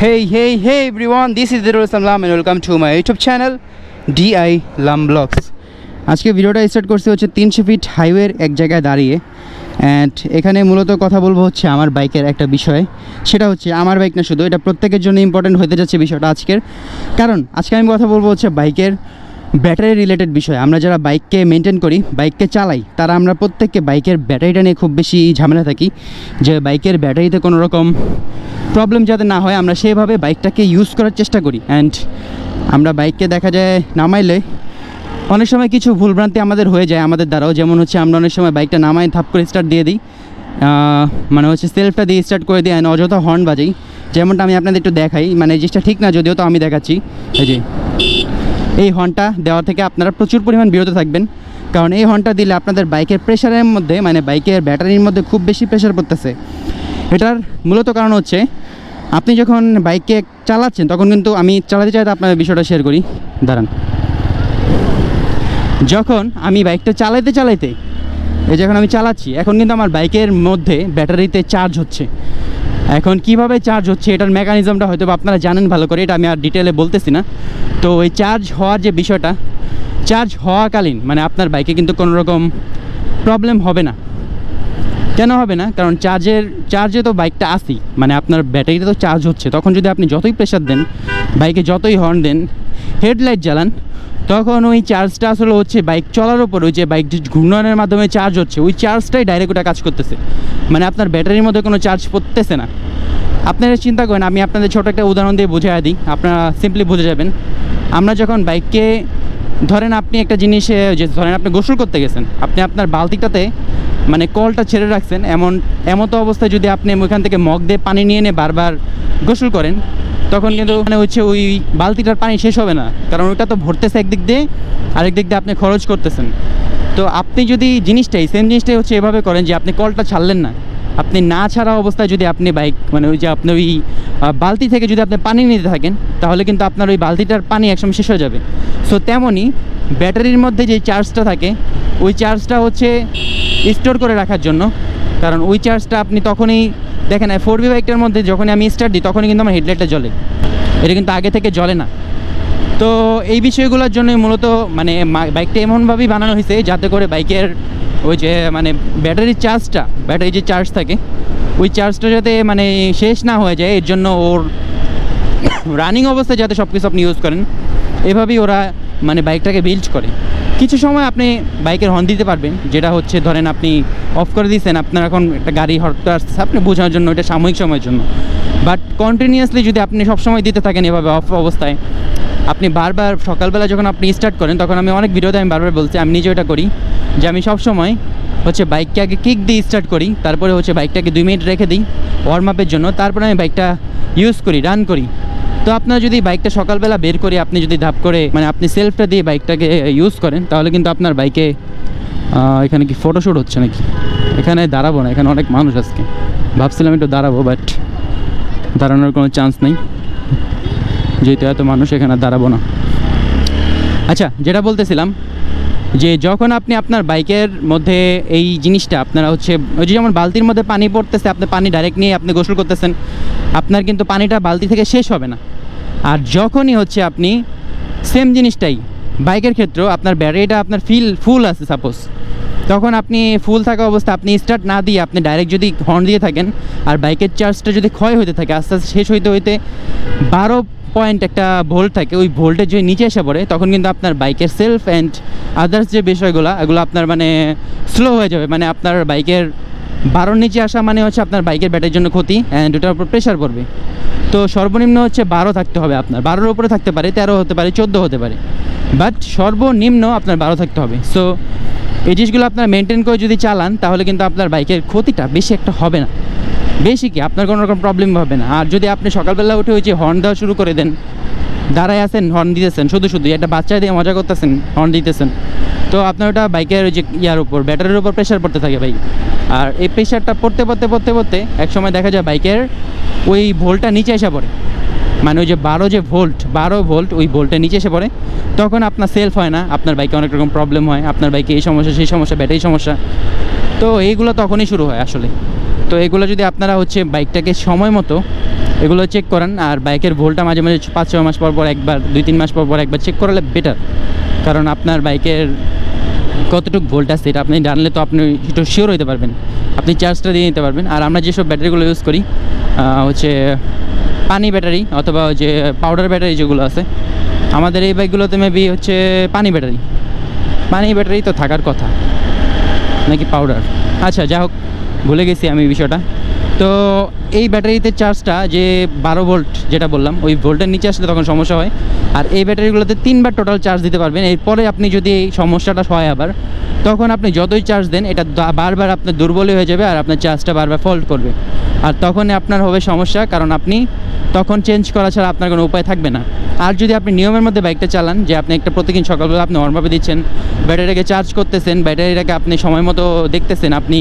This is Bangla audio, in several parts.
Hey everyone, this is Dirul Samlam and welcome to my YouTube channel DI Lam Vlogs. আজকে ভিডিওটা স্টার্ট করছি হচ্ছে 300 ফিট হাইওয়ের এক জায়গায় দাঁড়িয়ে অ্যান্ড এখানে মূলত কথা বলবো হচ্ছে আমার বাইকের একটা বিষয়। সেটা হচ্ছে আমার বাইক না শুধু, এটা প্রত্যেকের জন্য ইম্পর্টেন্ট হতে যাচ্ছে বিষয়টা আজকের। কারণ আজকে আমি কথা বলবো হচ্ছে বাইকের ব্যাটারি রিলেটেড বিষয়। আমরা যারা বাইককে মেনটেন করি, বাইককে চালাই, তারা আমরা প্রত্যেককে বাইকের ব্যাটারিটা নিয়ে খুব বেশি ঝামেলা থাকি, যে বাইকের ব্যাটারিতে কোনো রকম প্রবলেম যাতে না হয় আমরা সেভাবে বাইকটাকে ইউজ করার চেষ্টা করি। অ্যান্ড আমরা বাইককে দেখা যায় নামাইলে অনেক সময় কিছু ভুলভ্রান্তি আমাদের হয়ে যায় আমাদের দ্বারাও। যেমন হচ্ছে আমরা অনেক সময় বাইকটা নামাই থাপ করে স্টার্ট দিয়ে দিই, মানে হচ্ছে সেলফটা দিয়ে স্টার্ট করে দিই অ্যান্ড অযথা হর্ন বাজাই। যেমনটা আমি আপনাদের একটু দেখাই, মানে জিনিসটা ঠিক না যদিও, তো আমি দেখাচ্ছি। এই যে এই হর্নটা দেওয়া থেকে আপনারা প্রচুর পরিমাণ বিরত থাকবেন, কারণ এই হর্নটা দিলে আপনাদের বাইকের প্রেশারের মধ্যে, মানে বাইকের ব্যাটারির মধ্যে খুব বেশি প্রেশার পড়তেছে। এটার মূলত কারণ হচ্ছে আপনি যখন বাইককে চালাচ্ছেন তখন কিন্তু আমি চালাতে চাইতে আপনাদের বিষয়টা শেয়ার করি, দাঁড়ান। যখন আমি বাইকটা চালাইতে এই যখন আমি চালাচ্ছি, এখন কিন্তু আমার বাইকের মধ্যে ব্যাটারিতে চার্জ হচ্ছে। এখন কিভাবে চার্জ হচ্ছে এটার মেকানিজমটা হয়তো আপনারা জানেন ভালো করে, এটা আমি আর ডিটেলে বলতেছি না। তো ওই চার্জ হওয়ার যে বিষয়টা, চার্জ হওয়াকালীন মানে আপনার বাইকে কিন্তু কোনো রকম প্রবলেম হবে না। কেন হবে না? কারণ চার্জে তো বাইকটা আসি, মানে আপনার ব্যাটারিতে তো চার্জ হচ্ছে। তখন যদি আপনি যতই প্রেশার দেন, বাইকে যতই হর্ন দেন, হেডলাইট জ্বালান, তখন ওই চার্জটা আসলে হচ্ছে বাইক চলার ওপর, ওই যে বাইক যে ঘূর্ণনের মাধ্যমে চার্জ হচ্ছে, ওই চার্জটাই ডাইরেক্ট ওটা কাজ করতেছে, মানে আপনার ব্যাটারির মধ্যে কোনো চার্জ পড়তেছে না। আপনারা চিন্তা করেন, আমি আপনাদের ছোটো একটা উদাহরণ দিয়ে বুঝিয়ে দিই, আপনারা সিম্পলি বুঝে যাবেন। আমরা যখন বাইককে ধরেন, আপনি একটা জিনিসে যে ধরেন আপনি গোসল করতে গেছেন, আপনি আপনার বালতিটাতে মানে কলটা ছেড়ে রাখছেন, এমতো অবস্থায় যদি আপনি ওইখান থেকে মগ দিয়ে পানি নিয়ে বারবার গোসল করেন, তখন কিন্তু মানে হচ্ছে ওই বালতিটার পানি শেষ হবে না, কারণ ওইটা তো ভরতেছে একদিক দিয়ে, আরেক দিক দিয়ে আপনি খরচ করতেছেন। তো আপনি যদি সেম জিনিসটাই হচ্ছে এভাবে করেন যে আপনি কলটা ছাড়লেন না, আপনি না ছাড়া অবস্থায় যদি আপনি বাইক মানে ওই যে আপনি ওই বালতি থেকে যদি আপনি পানি নিতে থাকেন, তাহলে কিন্তু আপনার ওই বালতিটার পানি একসময় শেষ হয়ে যাবে। সো তেমনই ব্যাটারির মধ্যে যে চার্জটা থাকে, ওই চার্জটা হচ্ছে স্টোর করে রাখার জন্য। কারণ ওই চার্জটা আপনি তখনই দেখেন, 4B বাইকটার মধ্যে যখনই আমি স্টার্ট দিই তখনই কিন্তু আমার হেডলাইটটা জ্বলে, এটা কিন্তু আগে থেকে জ্বলে না। তো এই বিষয়গুলোর জন্যই মূলত মানে বাইকটা এমনভাবেই বানানো হয়েছে যাতে করে বাইকের ওই যে মানে ব্যাটারির যে চার্জ থাকে, ওই চার্জটা যাতে মানে শেষ না হয়ে যায়, এর জন্য ওর রানিং অবস্থায় যাতে সব কিছু আপনি ইউজ করেন, এভাবেই ওরা মানে বাইকটাকে বিল্ড করে। কিছু সময় আপনি বাইকের হর্ন দিতে পারবেন, যেটা হচ্ছে ধরেন আপনি অফ করে দিয়েছেন, আপনার এখন একটা গাড়ি হঠাৎ আসছে, আপনি বোঝানোর জন্য, এটা সাময়িক সময়ের জন্য। বাট কন্টিনিউয়াসলি যদি আপনি সবসময় দিতে থাকেন এভাবে অফ অবস্থায়, আপনি বারবার সকালবেলা যখন আপনি স্টার্ট করেন, তখন আমি অনেক ভিডিওতে আমি বারবার বলছি, আমি নিজেও এটা করি, যে আমি সবসময় হচ্ছে বাইককে আগে কিক দিয়ে স্টার্ট করি, তারপরে হচ্ছে বাইকটাকে 2 মিনিট রেখে দিই ওয়ার্ম আপের জন্য, তারপরে আমি বাইকটা ইউজ করি, রান করি। তো আপনারা যদি বাইকটা সকালবেলা বের করে আপনি যদি ধাপ করে মানে আপনি সেলফটা দিয়ে বাইকটাকে ইউজ করেন, তাহলে কিন্তু আপনার বাইকে এখানে কি ফটোশ্যুট হচ্ছে নাকি? এখানে দাঁড়াবো না, এখানে অনেক মানুষ আজকে, ভাবছিলাম একটু দাঁড়াবো, বাট দাঁড়ানোর কোনো চান্স নেই, যেহেতু এত মানুষ এখানে দাঁড়াবো না। আচ্ছা, যেটা বলতেছিলাম, যে যখন আপনি আপনার বাইকের মধ্যে এই জিনিসটা আপনারা হচ্ছে ওই যে যেমন বালতির মধ্যে পানি পড়তেছে, আপনি পানি ডাইরেক্ট নিয়ে আপনি গোসল করতেছেন, আপনার কিন্তু পানিটা বালতি থেকে শেষ হবে না। আর যখনই হচ্ছে আপনি সেম জিনিসটাই বাইকের ক্ষেত্রেও, আপনার ব্যাটারিটা আপনার ফুল আছে সাপোজ, তখন আপনি ফুল থাকা অবস্থা আপনি স্টার্ট না দিয়ে আপনি ডাইরেক্ট যদি হর্ন দিয়ে থাকেন, আর বাইকের চার্জটা যদি ক্ষয় হতে থাকে, আস্তে আস্তে শেষ হইতে 12 পয়েন্ট একটা ভোল্ট থাকে, ওই ভোল্টের যদি নিচে এসে পড়ে, তখন কিন্তু আপনার বাইকের সেলফ অ্যান্ড আদার্স যে বিষয়গুলো, এগুলো আপনার মানে স্লো হয়ে যাবে। মানে আপনার বাইকের 12 নিচে আসা মানে হচ্ছে আপনার বাইকের ব্যাটারির জন্য ক্ষতি, অ্যান্ড ওটার উপর প্রেশার পড়বে। তো সর্বনিম্ন হচ্ছে 12 থাকতে হবে আপনার, 12-এর উপরে থাকতে পারে, 13 হতে পারে, 14 হতে পারে, বাট সর্বনিম্ন আপনার 12 থাকতে হবে। সো এই জিনিসগুলো আপনার মেনটেন করে যদি চালান, তাহলে কিন্তু আপনার বাইকের ক্ষতিটা বেশি একটা হবে না, বেশি কি আপনার কোনো রকম প্রবলেম হবে না। আর যদি আপনি সকালবেলা উঠে ওই যে হর্ন দেওয়া শুরু করে দেন, দাঁড়ায় আছেন হর্ন দিতেছেন, শুধু একটা বাচ্চা দিয়ে মজা করতেছেন, হর্ন দিতেছেন, তো আপনার ওটা বাইকের ওই যে ইয়ার উপর, ব্যাটারির উপর প্রেশার পড়তে থাকে ভাই। আর এই প্রেশারটা পড়তে এক সময় দেখা যায় বাইকের ওই ভোল্টটা নিচে এসে পড়ে, মানে ওই যে 12 ভোল্ট ওই ভোল্টের নিচে এসে পড়ে, তখন আপনার সেলফ হয় না, আপনার বাইকে অনেক রকম প্রবলেম হয়, আপনার বাইকে এই সমস্যা সেই সমস্যা, ব্যাটারি সমস্যা, তো এইগুলো তখনই শুরু হয় আসলে। তো এগুলো যদি আপনারা হচ্ছে বাইকটাকে সময় মতো এগুলো চেক করান। আর বাইকের ভোল্টটা মাঝে মাঝে 5-6 মাস পর পর একবার, 2-3 মাস পর পর একবার চেক করালে বেটার। কারণ আপনার বাইকের কতটুকু ভোল্ট আছে এটা আপনি জানলে তো আপনি একটু শিওর হতে পারবেন, আপনি চার্জটা দিয়ে নিতে পারবেন। আর আমরা যেসব ব্যাটারিগুলো ইউজ করি হচ্ছে পানি ব্যাটারি অথবা যে পাউডার ব্যাটারি যেগুলো আছে, আমাদের এই বাইকগুলোতে মেবি হচ্ছে পানি ব্যাটারি তো থাকার কথা, নাকি পাউডার, আচ্ছা যা হোক ভুলে গেছি আমি বিষয়টা। তো এই ব্যাটারিতে চার্জটা যে 12 ভোল্ট যেটা বললাম, ওই ভোল্টের নিচে আসলে তখন সমস্যা হয়। আর এই ব্যাটারিগুলোতে 3বার টোটাল চার্জ দিতে পারবেন। এরপরে আপনি যদি এই সমস্যাটা হয় আবার, তখন আপনি যতই চার্জ দেন এটা বারবার আপনার দুর্বলই হয়ে যাবে আর আপনার চার্জটা বারবার ফল্ট করবে। আর তখন আপনার হবে সমস্যা, কারণ আপনি তখন চেঞ্জ করা ছাড়া আপনার কোনো উপায় থাকবে না। আর যদি আপনি নিয়মের মধ্যে বাইকটা চালান, যে আপনি একটা প্রতিদিন সকালবেলা আপনি হর্নভাবে দিচ্ছেন, ব্যাটারিটাকে চার্জ করতেছেন, ব্যাটারিটাকে আপনি সময় মতো দেখতেছেন, আপনি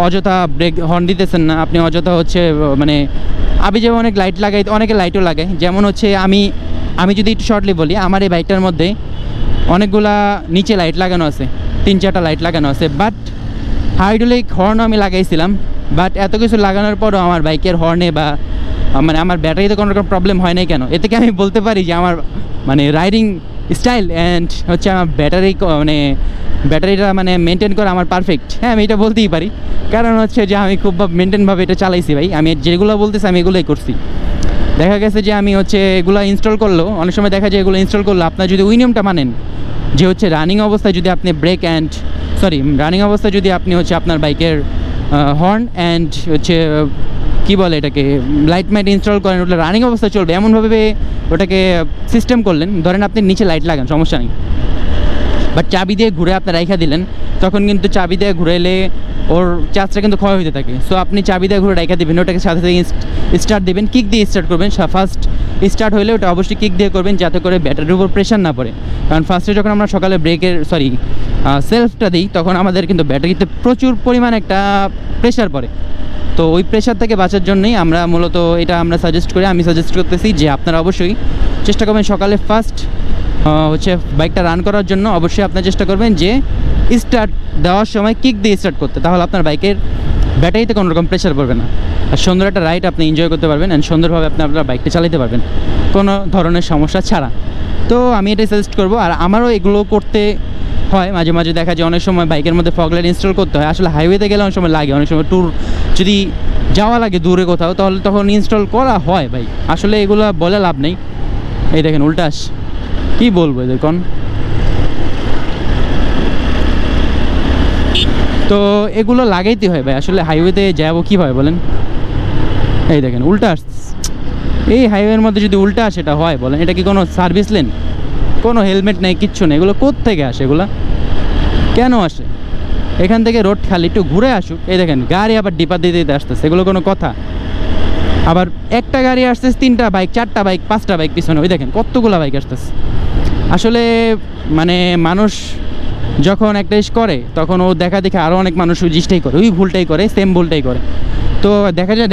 অযথা ব্রেক হর্ন দিতেছেন না, আপনি অযথা হচ্ছে মানে আমি যেমন অনেক লাইট লাগাই, অনেকে লাইটও লাগায়, যেমন হচ্ছে আমি যদি একটু শর্টলি বলি, আমার এই বাইকটার মধ্যে অনেকগুলা নিচে লাইট লাগানো আছে, 3-4টা লাইট লাগানো আছে, বাট হাইড্রোলিক হর্নও আমি লাগাইছিলাম। বাট এত কিছু লাগানোর পরও আমার বাইকের হর্নে বা মানে আমার ব্যাটারিতে কোনো রকম প্রবলেম হয় নাই কেন? এতে কি আমি বলতে পারি যে আমার মানে রাইডিং স্টাইল অ্যান্ড হচ্ছে আমার ব্যাটারিটা মানে মেনটেন করা আমার পারফেক্ট? হ্যাঁ, আমি এটা বলতেই পারি, কারণ হচ্ছে যে আমি খুব মেনটেনভাবে এটা চালাইছি ভাই। আমি যেগুলো বলতেছি আমি এগুলোই করছি। দেখা গেছে যে আমি হচ্ছে এগুলো ইনস্টল করলেও অনেক সময় দেখা যায় এগুলো ইনস্টল করলে আপনার যদি ওই নিয়মটা মানেন যে হচ্ছে রানিং অবস্থায় যদি আপনি রানিং অবস্থায় যদি আপনি হচ্ছে আপনার বাইকের হর্ন অ্যান্ড হচ্ছে কী বলে এটাকে লাইট মাইট ইনস্টল করেন, ওটা রানিং অবস্থায় চলবে এমনভাবে ওটাকে সিস্টেম করলেন, ধরেন আপনি নিচে লাইট লাগান, সমস্যা নেই, বাট চাবি দিয়ে ঘুরে আপনি রাইখা দিলেন, তখন কিন্তু চাবি দিয়ে ঘুরাইলে ওর চার্জটা কিন্তু ক্ষয় হতে থাকে। সো আপনি চাবি দিয়ে ঘুরে রাইখা দেবেন, ওটাকে সাথে সাথে স্টার্ট দেবেন, কিক দিয়ে স্টার্ট করবেন। ফার্স্ট স্টার্ট হলে ওটা অবশ্যই কিক দিয়ে করবেন, যাতে করে ব্যাটারির উপর প্রেশার না পড়ে। কারণ ফার্স্টে যখন আমরা সকালে সেলফটা দিই, তখন আমাদের কিন্তু ব্যাটারিতে প্রচুর পরিমাণ একটা প্রেশার পড়ে। তো ওই প্রেশার থেকে বাঁচার জন্যই আমরা মূলত আমি সাজেস্ট করতেছি যে আপনারা অবশ্যই চেষ্টা করবেন সকালে ফার্স্ট হচ্ছে বাইকটা রান করার জন্য অবশ্যই আপনার চেষ্টা করবেন যে স্টার্ট দেওয়ার সময় কিক দিয়ে স্টার্ট করতে, তাহলে আপনার বাইকের ব্যাটারিতে কোনো রকম প্রেশার পড়বে না, আর সুন্দর একটা রাইড আপনি এনজয় করতে পারবেন অ্যান্ড সুন্দরভাবে আপনি আপনার বাইকটা চালাতে পারবেন কোনো ধরনের সমস্যা ছাড়া। তো আমি এটাই সাজেস্ট করবো। আর আমারও এগুলো করতে হয় মাঝে মাঝে, দেখা যায় অনেক সময় বাইকের মধ্যে ফগ লাইট ইনস্টল করতে হয়। আসলে হাইওয়েতে গেলে অনেক সময় লাগে, অনেক সময় ট্যুর যদি যাওয়া লাগে দূরে কোথাও, তাহলে তখন ইনস্টল করা হয় ভাই। আসলে এগুলো বলে লাভ নেই। এই দেখেন উল্টাস, কি বলবো দেখুন। তো এগুলো লাগাইতে হয় ভাই, আসলে হাইওয়েতে যাবো কীভাবে বলেন? এই দেখেন উল্টাস, এই হাইওয়ের মধ্যে যদি উল্টা সেটা হয় বলেন, এটা কি কোনো সার্ভিস লেন? কোনো হেলমেট নেই, কিচ্ছু নেই, এগুলো কোত্থেকে আসে? এগুলো কেন আসে? এখান থেকে রোড খালি, একটু ঘুরে আসুক। এই দেখেন গাড়ি আবার ডিপা দিতে দিতে আসতেছে, এগুলো কোনো কথা? আবার একটা গাড়ি আসতেছে, 3টা বাইক, 4টা বাইক, 5টা বাইক পিছনে, ওই দেখেন কতগুলো বাইক আসতেছে। আসলে মানে মানুষ যখন একটা জিনিস করে তখন ও দেখা দেখে আরও অনেক মানুষ ওই জিনিসটাই করে, ওই ভুলটাই করে, সেম ভুলটাই করে। তো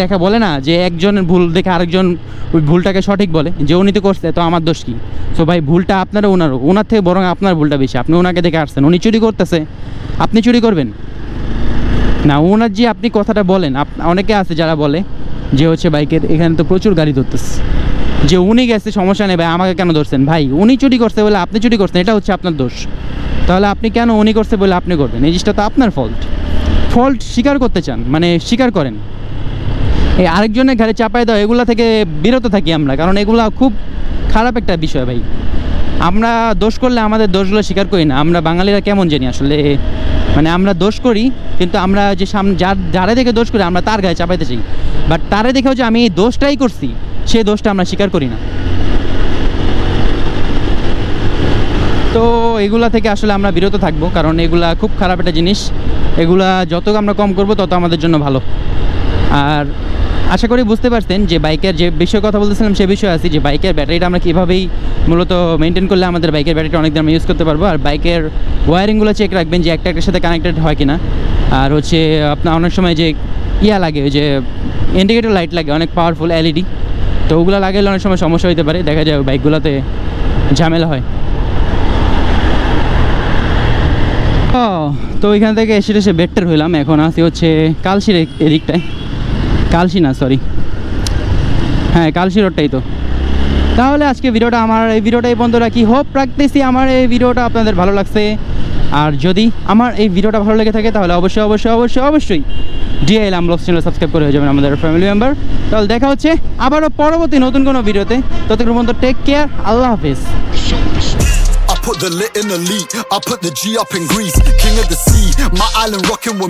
দেখা বলে না যে একজনের ভুল দেখে আরেকজন ওই ভুলটাকে সঠিক বলে, যে উনি তো করছে তো আমার দোষ কী? সো ভাই ভুলটা আপনারও ওনার থেকে বরং আপনার ভুলটা বেশি। আপনি ওনাকে দেখে আসছেন, উনি চুরি করতেছে, আপনি চুরি করবেন না? ওনার যে আপনি কথাটা বলেন, অনেকে আছে যারা বলে যে হচ্ছে বাইকের এখানে তো প্রচুর গাড়ি ধরতেছে, যে উনি গেছে সমস্যা নেই ভাই, আমাকে কেন ধরছেন? ভাই উনি চুরি করছে বলে আপনি চুরি করছেন, এটা হচ্ছে আপনার দোষ। তাহলে আপনি কেন উনি করছে বলে আপনি করবেন? এই জিনিসটা তো আপনার ফল্ট স্বীকার করতে চান, মানে স্বীকার করেন। এই আরেকজনের ঘাড়ে চাপাই দেওয়া, এগুলো থেকে বিরত থাকি আমরা, কারণ এগুলো খুব খারাপ একটা বিষয় ভাই। আমরা দোষ করলে আমাদের দোষগুলো স্বীকার করি না। আমরা বাঙালিরা কেমন জানি আসলে, মানে আমরা দোষ করি কিন্তু আমরা যে সামনে যারা দেখে দোষ করি আমরা তার গায়ে চাপাইতে চাই, বাট তারে দেখেও যে আমি এই দোষটাই করছি সেই দোষটা আমরা স্বীকার করি না। তো এগুলা থেকে আসলে আমরা বিরত থাকবো, কারণ এগুলা খুব খারাপ একটা জিনিস। এগুলা যত আমরা কম করব তত আমাদের জন্য ভালো। আর আশা করি বুঝতে পারছেন যে বাইকের যে বিষয়ে কথা বলতেছিলাম সে বিষয়ে আছি, যে বাইকের ব্যাটারিটা আমরা কীভাবেই মূলত মেনটেন করলে আমাদের বাইকের ব্যাটারিটা অনেক দিন আমরা ইউজ করতে পারবো। আর বাইকের ওয়ারিংগুলো চেক রাখবেন যে একটার সাথে কানেক্টেড হয় কিনা। আর হচ্ছে আপনার অনেক সময় যে লাগে, ওই যে ইন্ডিকেটর লাইট লাগে অনেক পাওয়ারফুল এলইডি, তো ওগুলো লাগাইলে অনেক সময় সমস্যা হতে পারে, দেখা যায় বাইকগুলোতে ঝামেলা হয়। তো ওইখান থেকে এসে বেটার হইলাম, এখন আসি হচ্ছে কালশির এদিকটায়, কালশি না সরি হ্যাঁ কালশি রোডটাই তো। তাহলে আজকে এই ভিডিওটা এই পর্যন্ত রাখি। হোপ রাখতেছি আমার এই ভিডিওটা আপনাদের ভালো লাগছে। আর যদি আমার এই ভিডিওটা ভালো লেগে থাকে তাহলে অবশ্যই ডিএল আমলস চ্যানেল সাবস্ক্রাইব করে হয়ে যাবেন আমাদের ফ্যামিলি মেম্বার। তাহলে দেখা হচ্ছে আবারও পরবর্তী নতুন কোনো ভিডিওতে। ততক্ষণ পর্যন্ত টেক কেয়ার, আল্লাহ হাফেজ। I put the lit in the lead, I put the G up in Greece, king of the sea, my island rocking with